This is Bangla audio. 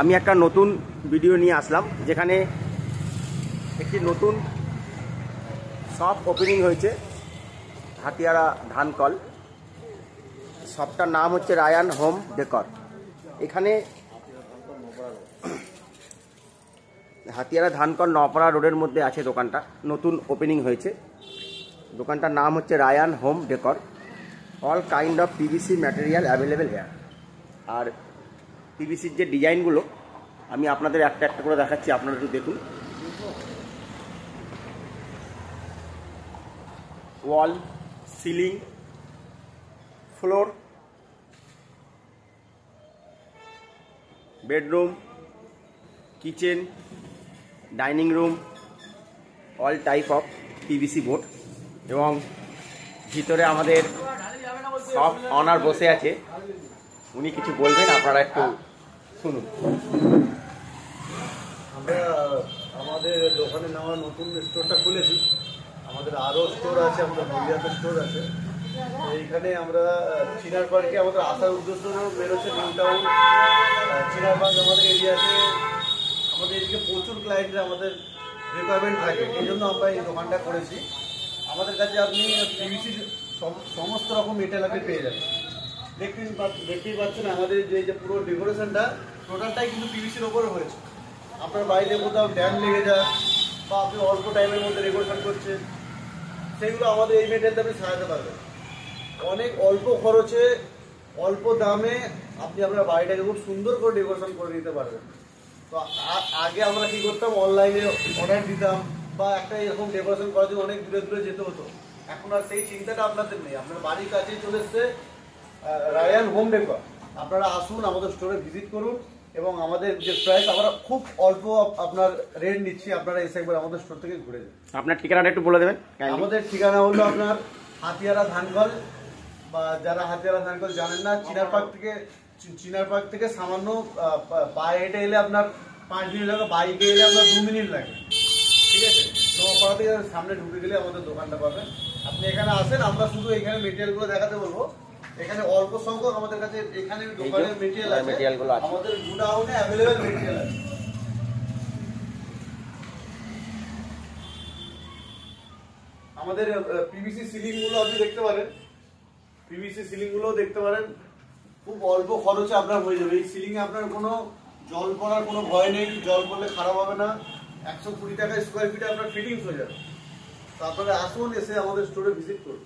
আমি একটা নতুন ভিডিও নিয়ে আসলাম, যেখানে একটি নতুন শপ ওপেনিং হয়েছে হাতিয়ারা ধানকল। শপটার নাম হচ্ছে রায়ান হোম ডেকর। এখানে হাতিয়ারা ধানকল নপাড়া রোডের মধ্যে আছে দোকানটা, নতুন ওপেনিং হয়েছে। দোকানটার নাম হচ্ছে Rayan home decor. All kind of PVC material available here. আর পিভিসির যে ডিজাইনগুলো আমি আপনাদের একটা একটা করে দেখাচ্ছি, আপনারা একটু দেখুন। Wall, ceiling, floor, bedroom, kitchen, dining room, all type of PVC board. এবং ভিতরে আমাদের সব অনার বসে আছে, উনি কিছু বলবেন, আপনারা একটু শুনুন। আমরা আমাদের দোকানে নেওয়া নতুন স্টোরটা খুলেছি। আমাদের আরও স্টোর আছে, আমাদের নদিয়াতে স্টোর আছে। এইখানে আমরা চিনার পার্কে আমাদের আসার উদ্দেশ্য বেরোচ্ছে নিউ টাউন। চিনার পার্ক আমাদের এরিয়াতে, আমাদের এদিকে প্রচুর ক্লায়েন্টরা আমাদের রিকোয়ারমেন্ট থাকে, এই জন্য আমরা এই দোকানটা করেছি। আমাদের কাছে আপনি পিভিসির সমস্ত রকম মেটেরিয়াল আপনি পেয়ে যাবেন। দেখতেই পাচ্ছেন আমাদের যে পুরো ডেকোরেশনটা টোটালটাই কিন্তু পিভিসির ওপরে হয়েছে। আপনার বাইরে কোথাও ড্যাম লেগে যায় বা আপনি অল্প টাইমের মধ্যে ডেকোরেশন করছেন, সেগুলো আমাদের এই মেটেরিয়ালটা আপনি সারাতে পারবেন। অনেক অল্প খরচে, অল্প দামে আপনি আপনার বাড়িটাকে খুব সুন্দর করে ডেকোরেশন করে দিতে পারবেন। তো আগে আমরা কী করতাম, অনলাইনে অর্ডার দিতাম বা একটা এরকম ডেকোরেশন করার জন্য অনেক দূরে দূরে যেতে হতো। এখন আর সেই চিন্তাটা আপনাদের নেই, আপনার বাড়ির কাছেই চলে এসছে রায়ান হোম ডেকর। আপনারা আসুন, আমাদের স্টোরে ভিজিট করুন এবং আমাদের যে প্রাইস আমরা খুব অল্প আপনার রেট নিচ্ছি, আপনারা এসে একবার আমাদের স্টোর থেকে ঘুরে যান। আপনার ঠিকানাটা একটু বলে দেবেন। আমাদের ঠিকানা হলো আপনার হাতিয়ারা ধানকল, বা যারা হাতিয়ারা ধানকল জানেন না, চিনার পার্ক থেকে সামান্য পায়ে হেঁটে এলে আপনার 5 মিনিট লাগে, বাইকে এলে আপনার 2 মিনিট লাগে। ঠিক আছে, নপাড়া থেকে সামনে ঢুকে গেলে আমাদের দোকানটা পাবেন। আপনি এখানে আসেন, আমরা শুধু এখানে মেটেরিয়ালগুলো দেখাতে বলবো। এখানে অল্প সংখ্যক আমাদের কাছে এখানে দোকানের মেটেরিয়াল আছে, আমাদের গুডাউনে অ্যাভেলেবেল মেটেরিয়াল আছে। আমাদের পিভিসি সিলিংগুলো আপনি দেখতে পারেন, পিভিসি সিলিংগুলো দেখতে পারেন, খুব অল্প খরচে আপনার হয়ে যাবে। এই সিলিংয়ে আপনার কোনো জল পড়ার কোনো ভয় নেই, জল পড়লে খারাপ হবে না। 120 টাকা স্কোয়ার ফিটে আপনার ফিটিংস হয়ে যাবে। তো আপনারা আসুন, এসে আমাদের স্টোরে ভিজিট করুন।